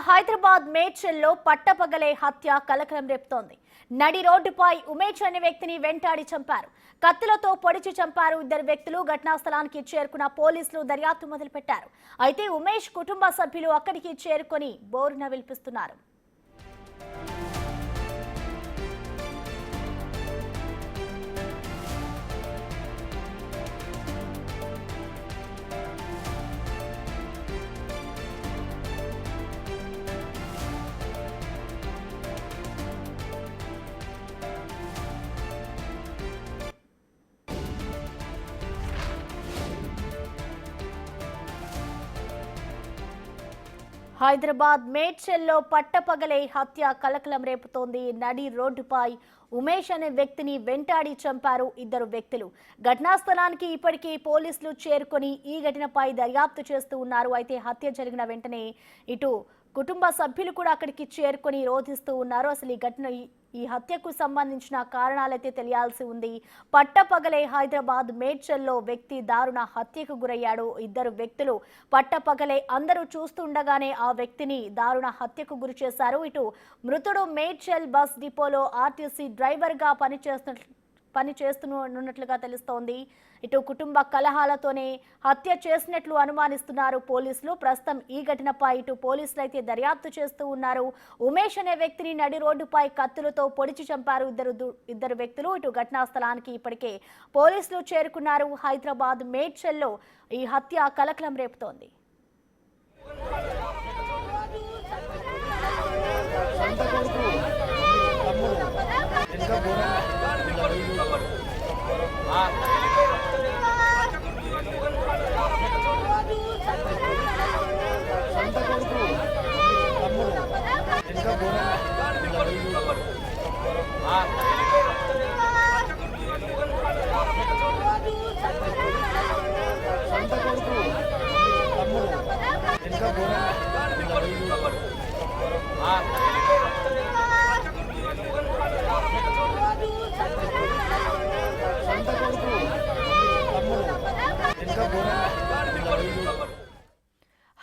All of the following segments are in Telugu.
హైదరాబాద్ మేడ్చల్లో పట్టపగలే హత్య కలకలం రేపుతోంది. నడి రోడ్డుపై ఉమేష్ అనే వ్యక్తిని వెంటాడి చంపారు. కత్తులతో పొడిచి చంపారు. ఇద్దరు వ్యక్తులు ఘటనా స్థలానికి చేరుకున్న పోలీసులు దర్యాప్తు మొదలుపెట్టారు. అయితే ఉమేష్ కుటుంబ సభ్యులు అక్కడికి చేరుకొని బోరున విలిపిస్తున్నారు. హైదరాబాద్ మేడ్చల్లో పట్టపగలే హత్య కలకలం రేపుతోంది. నడి రోడ్డుపై ఉమేష్ అనే వ్యక్తిని వెంటాడి చంపారు ఇద్దరు వ్యక్తులు. ఘటనా స్థలానికి ఇప్పటికీ పోలీసులు చేరుకొని ఈ ఘటనపై దర్యాప్తు చేస్తూ ఉన్నారు. అయితే హత్య జరిగిన వెంటనే ఇటు కుటుంబ సభ్యులు కూడా అక్కడికి చేరుకొని రోధిస్తూ ఉన్నారు. అసలు ఈ హత్యకు సంబంధించిన కారణాలైతే తెలియాల్సి ఉంది. పట్టపగలే హైదరాబాద్ మేడ్చల్లో వ్యక్తి దారుణ హత్యకు గురయ్యాడు. ఇద్దరు వ్యక్తులు పట్టపగలే అందరూ చూస్తుండగానే ఆ వ్యక్తిని దారుణ హత్యకు గురి చేశారు. ఇటు మృతుడు మేడ్చల్ బస్ డిపోలో ఆర్టీసీ డ్రైవర్ గా పనిచేస్తున్నట్లుగా తెలుస్తోంది. ఇటు కుటుంబ కలహాలతోనే హత్య చేసినట్లు అనుమానిస్తున్నారు పోలీసులు. ప్రస్తుతం ఈ ఘటనపై ఇటు పోలీసులు అయితే దర్యాప్తు చేస్తూ ఉన్నారు. ఉమేష్ అనే వ్యక్తిని నడి రోడ్డుపై కత్తులతో పొడిచి చంపారు ఇద్దరు వ్యక్తులు. ఇటు ఘటనా స్థలానికి ఇప్పటికే పోలీసులు చేరుకున్నారు. హైదరాబాద్ మేడ్చల్లో ఈ హత్య కలకలం రేపుతోంది.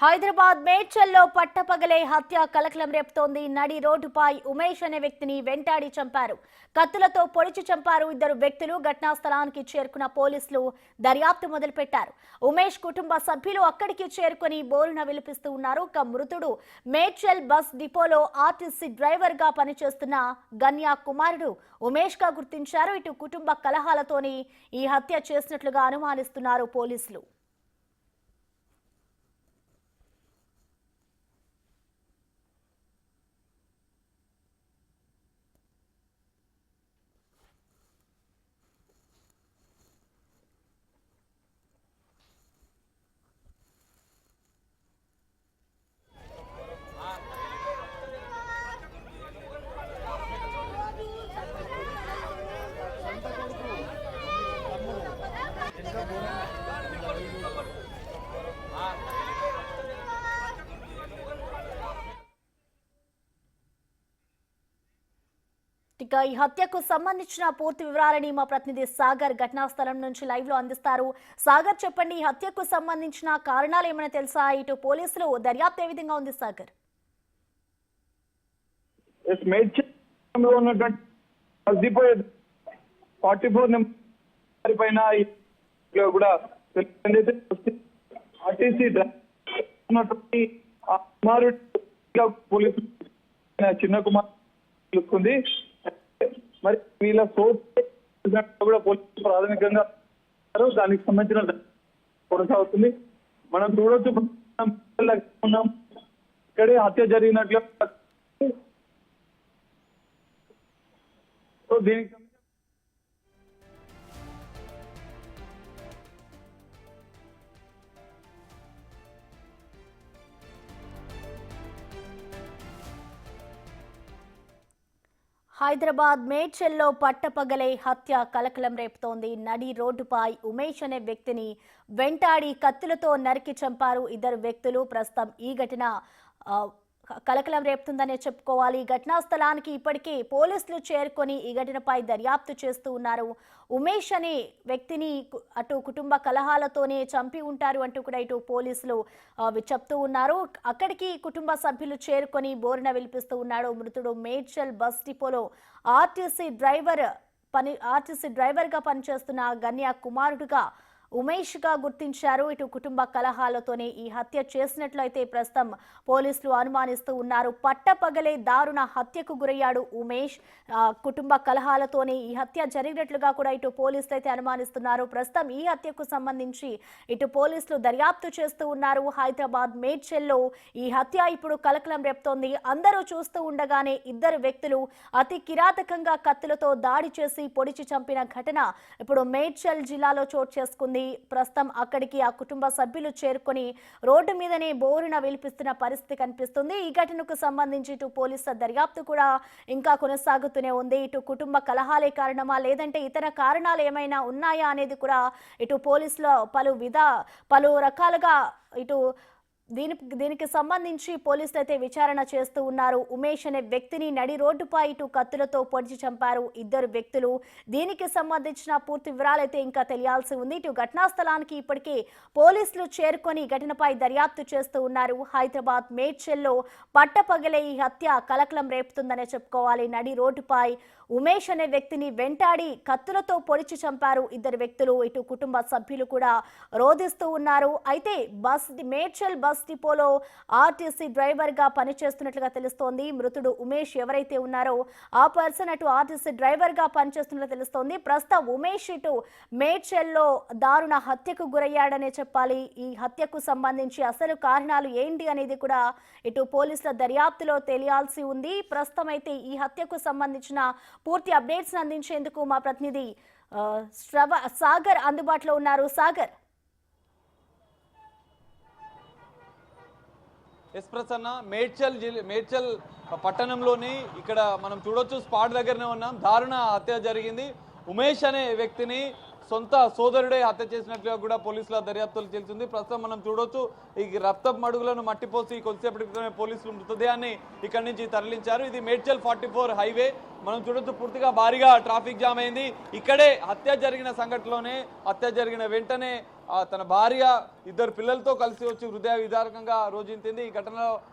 హైదరాబాద్ మేడ్చల్లో పట్టపగలే హత్య కలకలం రేపుతోంది. నడి రోడ్డుపై ఉమేష్ అనే వ్యక్తిని వెంటాడి చంపారు. కత్తులతో పొడిచి చంపారు ఇద్దరు వ్యక్తులు. ఘటనా స్థలానికి చేరుకున్న పోలీసులు దర్యాప్తు మొదలుపెట్టారు. ఉమేష్ కుటుంబ సభ్యులు అక్కడికి చేరుకొని బోరున విలిపిస్తూ ఉన్నారు. మృతుడు మేడ్చల్ బస్ డిపోలో ఆర్టీసీ డ్రైవర్ గా పనిచేస్తున్న గన్యా కుమారుడు ఉమేష్ గా గుర్తించారు. ఇటు కుటుంబ కలహాలతోని ఈ హత్య చేసినట్లుగా అనుమానిస్తున్నారు పోలీసులు. ఇక ఈ హత్యకు సంబంధించిన పూర్తి వివరాలని మా ప్రతినిధి సాగర్ ఘటనా స్థలం నుంచి లైవ్ లో అందిస్తారు. సాగర్, చెప్పండి, ఈ హత్యకు సంబంధించిన కారణాలు ఏమైనా తెలుసా? ఇటు పోలీసులు దర్యాప్తు ఏ విధంగా ఉంది సాగర్? చిన్న కుమార్ తెలుస్తుంది. మరి వీళ్ళ కూడా పోలీసులు ప్రాథమికంగా దానికి సంబంధించిన కొనసాగుతుంది. మనం చూడొచ్చు, ఇక్కడే హత్య జరిగినట్లు. దీనికి హైదరాబాద్ మేడ్చల్లో పట్టపగలే హత్య కలకలం రేపుతోంది. నడి రోడ్డుపై ఉమేష్ అనే వ్యక్తిని వెంటాడి కత్తులతో నరికి చంపారు ఇద్దరు వ్యక్తులు. ప్రస్తుతం ఈ ఘటన కలకలం రేపుతుందనే చెప్పుకోవాలి. ఘటనా స్థలానికి ఇప్పటికే పోలీసులు చేరుకొని ఈ ఘటనపై దర్యాప్తు చేస్తూ ఉన్నారు. ఉమేష్ అనే వ్యక్తిని అటు కుటుంబ కలహాలతోనే చంపి ఉంటారు అంటూ కూడా ఇటు పోలీసులు చెప్తూ ఉన్నారు. అక్కడికి కుటుంబ సభ్యులు చేరుకొని బోరున విలిపిస్తూ ఉన్నాడు. మృతుడు మేడ్చల్ బస్ డిపోలో ఆర్టీసీ డ్రైవర్గా పనిచేస్తున్న గన్య కుమారుడుగా ఉమేష్ గా గుర్తించారు. ఇటు కుటుంబ కలహాలతోనే ఈ హత్య చేసినట్లయితే ప్రస్తుతం పోలీసులు అనుమానిస్తూ ఉన్నారు. పట్టపగలే దారుణ హత్యకు గురయ్యాడు ఉమేష్. కుటుంబ కలహాలతోనే ఈ హత్య జరిగినట్లుగా కూడా ఇటు పోలీసులు అయితే అనుమానిస్తున్నారు. ప్రస్తుతం ఈ హత్యకు సంబంధించి ఇటు పోలీసులు దర్యాప్తు చేస్తూ ఉన్నారు. హైదరాబాద్ మేడ్చల్లో ఈ హత్య ఇప్పుడు కలకలం రేపుతోంది. అందరూ చూస్తూ ఉండగానే ఇద్దరు వ్యక్తులు అతి కిరాతకంగా కత్తులతో దాడి చేసి పొడిచి చంపిన ఘటన ఇప్పుడు మేడ్చల్ జిల్లాలో చోటు చేసుకుంది. ప్రస్తుతం అక్కడికి ఆ కుటుంబ సభ్యులు చేరుకొని రోడ్డు మీదనే బోరున విలిపిస్తున్న పరిస్థితి కనిపిస్తుంది. ఈ ఘటనకు సంబంధించి ఇటు పోలీసుల దర్యాప్తు కూడా ఇంకా కొనసాగుతూనే ఉంది. ఇటు కుటుంబ కలహాలే కారణమా లేదంటే ఇతర కారణాలు ఏమైనా ఉన్నాయా అనేది కూడా ఇటు పోలీసులు పలు రకాలుగా ఇటు దీనికి సంబంధించి పోలీసులు అయితే విచారణ చేస్తూ ఉన్నారు. ఉమేష్ అనే వ్యక్తిని నడి రోడ్డుపై ఇటు కత్తులతో పొడిచి చంపారు ఇద్దరు వ్యక్తులు. దీనికి సంబంధించిన పూర్తి వివరాలైతే ఇంకా తెలియాల్సి ఉంది. ఇటు ఘటనా స్థలానికి ఇప్పటికే పోలీసులు చేరుకొని ఘటనపై దర్యాప్తు చేస్తూ ఉన్నారు. హైదరాబాద్ మేడ్చల్లో పట్టపగలే ఈ హత్య కలకలం రేపుతుందనే చెప్పుకోవాలి. నడి రోడ్డుపై ఉమేష్ అనే వ్యక్తిని వెంటాడి కత్తులతో పొడిచి చంపారు ఇద్దరు వ్యక్తులు. ఇటు కుటుంబ సభ్యులు కూడా రోధిస్తూ ఉన్నారు. అయితే మేడ్చల్ బస్ డిపోలో ఆర్టీసీ డ్రైవర్ గా పనిచేస్తున్నట్లుగా తెలుస్తోంది. మృతుడు ఉమేష్ ఎవరైతే ఉన్నారో ఆ పర్సన్ అటు ఆర్టీసీ డ్రైవర్ గా పనిచేస్తున్నట్లు తెలుస్తోంది. ప్రస్తుతం ఉమేష్ ఇటు మేడ్చల్లో దారుణ హత్యకు గురయ్యాడనే చెప్పాలి. ఈ హత్యకు సంబంధించి అసలు కారణాలు ఏంటి అనేది కూడా ఇటు పోలీసుల దర్యాప్తులో తెలియాల్సి ఉంది. ప్రస్తుతం అయితే ఈ హత్యకు సంబంధించిన పూర్తి అప్డేట్స్ అందించేందుకు మా ప్రతినిధి సాగర్ అందుబాటులో ఉన్నారు. సాగర్, ఎస్ ప్రసన్న, మేడ్చల్ పట్టణంలోని ఇక్కడ మనం చూడొచ్చు, స్పాట్ దగ్గరనే ఉన్నాం. దారుణ హత్య జరిగింది. ఉమేష్ అనే వ్యక్తిని సొంత సోదరుడే హత్య చేసినట్లుగా కూడా పోలీసుల దర్యాప్తులు తెలిసింది. ప్రస్తుతం మనం చూడొచ్చు, ఈ రక్తపు మడుగులను మట్టిపోసి కొద్దిసేపటి క్రితమే పోలీసులు మృతదేహాన్ని ఇక్కడి నుంచి తరలించారు. ఇది మేడ్చల్ 44 హైవే. మనం చూడొచ్చు, పూర్తిగా భారీగా ట్రాఫిక్ జామ్ అయింది. ఇక్కడే హత్య జరిగిన సంఘటనలోనే హత్య జరిగిన వెంటనే తన భార్య ఇద్దరు పిల్లలతో కలిసి వచ్చి హృదయ విదారకంగా రోజించింది.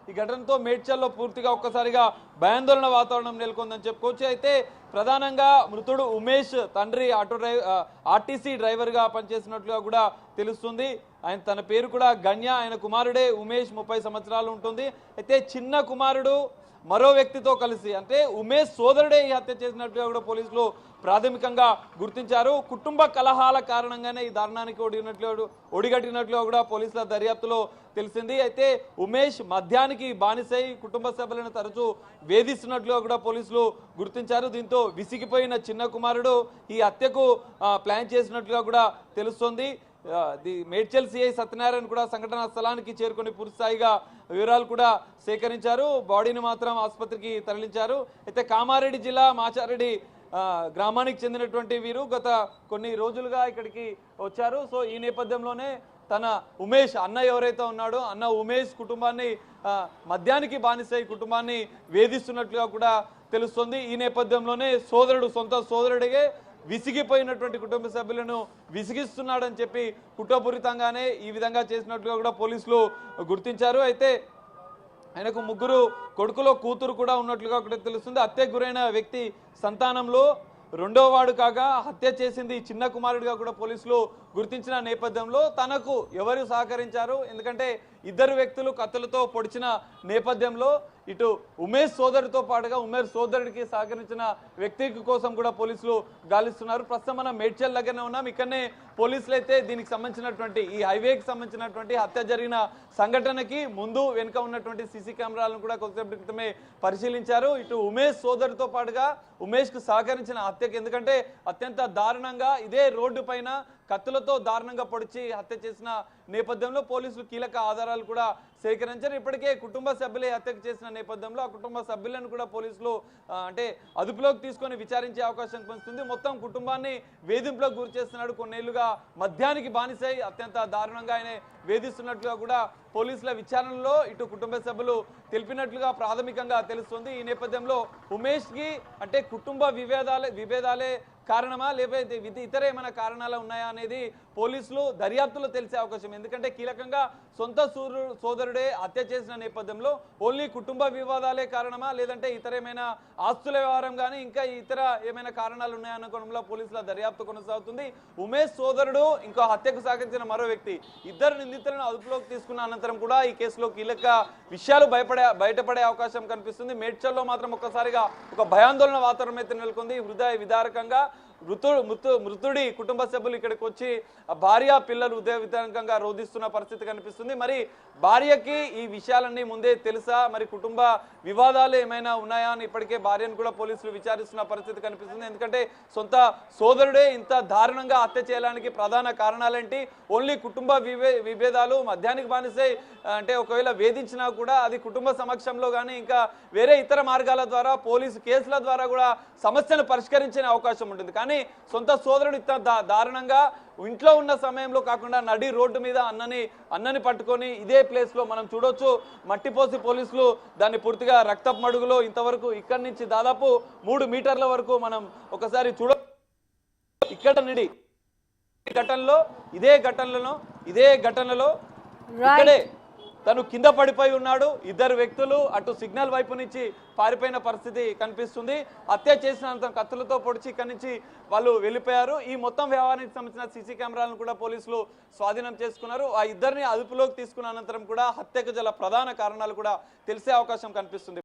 ఈ ఘటనతో మేడ్చల్లో పూర్తిగా ఒక్కసారిగా భయాందోళన వాతావరణం నెలకొందని చెప్పుకోవచ్చు. అయితే ప్రధానంగా మృతుడు ఉమేష్ తండ్రి ఆర్టీసీ డ్రైవర్గా పనిచేసినట్లుగా కూడా తెలుస్తుంది. తన పేరు కూడా గన్య. ఆయన కుమారుడే ఉమేష్, 30 సంవత్సరాలు ఉంటుంది. అయితే చిన్న కుమారుడు మరో వ్యక్తితో కలిసి, అంటే ఉమేష్ సోదరుడే ఈ హత్య చేసినట్లుగా కూడా పోలీసులు ప్రాథమికంగా గుర్తించారు. కుటుంబ కలహాల కారణంగానే ఈ దారుణానికి ఒడిగట్టినట్లుగా కూడా పోలీసుల దర్యాప్తులో తెలిసింది. అయితే ఉమేష్ మద్యానికి బానిసై కుటుంబ సభ్యులను తరచూ వేధిస్తున్నట్లుగా కూడా పోలీసులు గుర్తించారు. దీంతో విసిగిపోయిన చిన్న కుమారుడు ఈ హత్యకు ప్లాన్ చేసినట్లుగా కూడా తెలుస్తోంది. మేడ్చల్ సిఐ సత్యనారాయణ కూడా సంఘటనా స్థలానికి చేరుకొని పూర్తిస్థాయిగా వివరాలు కూడా సేకరించారు. బాడీని మాత్రం ఆసుపత్రికి తరలించారు. అయితే కామారెడ్డి జిల్లా మాచారెడ్డి గ్రామానికి చెందినటువంటి వీరు గత కొన్ని రోజులుగా ఇక్కడికి వచ్చారు. సో ఈ నేపథ్యంలోనే తన ఉమేష్ అన్న ఎవరైతే ఉన్నాడో అన్న ఉమేష్ కుటుంబాన్ని మద్యానికి బానిసై కుటుంబాన్ని వేధిస్తున్నట్లుగా కూడా తెలుస్తుంది. ఈ నేపథ్యంలోనే సొంత సోదరుడిగే విసిగిపోయినటువంటి కుటుంబ సభ్యులను విసిగిస్తున్నాడని చెప్పి కుట్రపూరితంగానే ఈ విధంగా చేసినట్లుగా కూడా పోలీసులు గుర్తించారు. అయితే ఆయనకు 3 కొడుకులో కూతురు కూడా ఉన్నట్లుగా కూడా తెలుస్తుంది. హత్యకు గురైన వ్యక్తి సంతానంలో 2వ వాడు కాగా హత్య చేసింది చిన్న కుమారుడిగా కూడా పోలీసులు గుర్తించిన నేపథ్యంలో తనకు ఎవరు సహకరించారు, ఎందుకంటే ఇద్దరు వ్యక్తులు కత్తులతో పొడిచిన నేపథ్యంలో ఇటు ఉమేష్ సోదరుడితో పాటుగా ఉమేష్ సోదరుడికి సహకరించిన వ్యక్తి కోసం కూడా పోలీసులు గాలిస్తున్నారు. ప్రస్తుతం మనం మేడ్చల్ దగ్గరనే ఉన్నాం. ఇక్కడనే పోలీసులు అయితే దీనికి సంబంధించినటువంటి ఈ హైవేకి సంబంధించినటువంటి హత్య జరిగిన సంఘటనకి ముందు వెనుక ఉన్నటువంటి సీసీ కెమెరాలను కూడా కొద్దిసేపటి క్రితమే పరిశీలించారు. ఇటు ఉమేష్ సోదరుడితో పాటుగా ఉమేష్ కు సహకరించిన హత్యకి, ఎందుకంటే అత్యంత దారుణంగా ఇదే రోడ్డు పైన కత్తులతో దారుణంగా పొడిచి హత్య చేసిన నేపథ్యంలో పోలీసులు కీలక ఆధారాలు కూడా సేకరించారు. ఇప్పటికే కుటుంబ సభ్యులే హత్యకు చేసిన నేపథ్యంలో ఆ కుటుంబ సభ్యులను కూడా పోలీసులు అంటే అదుపులోకి తీసుకొని విచారించే అవకాశం కనిపిస్తుంది. మొత్తం కుటుంబాన్ని వేధింపులకు గురి చేస్తున్నాడు. కొన్నేళ్లుగా మద్యానికి బానిసై అత్యంత దారుణంగా ఆయన వేధిస్తున్నట్లుగా కూడా పోలీసుల విచారణలో ఇటు కుటుంబ సభ్యులు తెలిపినట్లుగా ప్రాథమికంగా తెలుస్తుంది. ఈ నేపథ్యంలో ఉమేష్కి అంటే కుటుంబ విభేదాలే కారణమా లేకపోతే ఇతర ఏమైనా కారణాలు ఉన్నాయా అనేది పోలీసులు దర్యాప్తులో తెలిసే అవకాశం. ఎందుకంటే కీలకంగా సొంత సోదరుడే హత్య చేసిన నేపథ్యంలో ఓన్లీ కుటుంబ వివాదాలే కారణమా లేదంటే ఇతర ఏమైనా ఆస్తుల వ్యవహారం కానీ ఇంకా ఇతర ఏమైనా కారణాలు ఉన్నాయన్న కోణంలో పోలీసుల దర్యాప్తు కొనసాగుతుంది. ఉమేష్ సోదరుడు ఇంకో హత్యకు సహకరించిన మరో వ్యక్తి ఇద్దరు నిందితులను అదుపులోకి తీసుకున్న అనంతరం కూడా ఈ కేసులో కీలక విషయాలు బయటపడే అవకాశం కనిపిస్తుంది. మేడ్చల్లో మాత్రం ఒక్కసారిగా ఒక భయాందోళన వాతావరణం అయితే నెలకొంది. హృదయ విదారకంగా మృతుడి కుటుంబ సభ్యులు ఇక్కడికి వచ్చి భార్య పిల్లలు హృదయ విదారకంగా రోధిస్తున్న పరిస్థితి కనిపిస్తుంది. మరి భార్యకి ఈ విషయాలన్నీ ముందే తెలుసా, మరి కుటుంబ వివాదాలు ఏమైనా ఉన్నాయా అని ఇప్పటికే భార్యను కూడా పోలీసులు విచారిస్తున్న పరిస్థితి కనిపిస్తుంది. ఎందుకంటే సొంత సోదరుడే ఇంత దారుణంగా హత్య చేయడానికి ప్రధాన కారణాలేంటి? ఓన్లీ కుటుంబ విభేదాలు, మద్యానికి బానిసై అంటే ఒకవేళ వేధించినా కూడా అది కుటుంబ సమక్షంలో కానీ ఇంకా వేరే ఇతర మార్గాల ద్వారా పోలీసు కేసుల ద్వారా కూడా సమస్యను పరిష్కరించే అవకాశం ఉంటుంది. కానీ సొంత సోదరుడు ఇంత దారుణంగా ఇంట్లో ఉన్న సమయంలో కాకుండా నడి రోడ్డు మీద అన్నని పట్టుకొని ఇదే ప్లేస్ లో మనం చూడొచ్చు. మట్టిపోసి పోలీసులు దాన్ని పూర్తిగా రక్తపు మడుగులో ఇంతవరకు ఇక్కడి నుంచి దాదాపు 3 మీటర్ల వరకు మనం ఒకసారి ఇక్కడ నుండి ఇదే ఘటనలో ఇక్కడే తను కింద పడిపోయి ఉన్నాడు. ఇద్దరు వ్యక్తులు అటు సిగ్నల్ వైపు నుంచి పారిపోయిన పరిస్థితి కనిపిస్తుంది. హత్య చేసిన కత్తులతో పొడిచి ఇక్కడి నుంచి వాళ్ళు వెళ్ళిపోయారు. ఈ మొత్తం వ్యవహారానికి సంబంధించిన సీసీ కెమెరాలను కూడా పోలీసులు స్వాధీనం చేసుకున్నారు. ఆ ఇద్దరిని అదుపులోకి తీసుకున్న అనంతరం కూడా హత్యకు గల ప్రధాన కారణాలు కూడా తెలిసే అవకాశం కనిపిస్తుంది.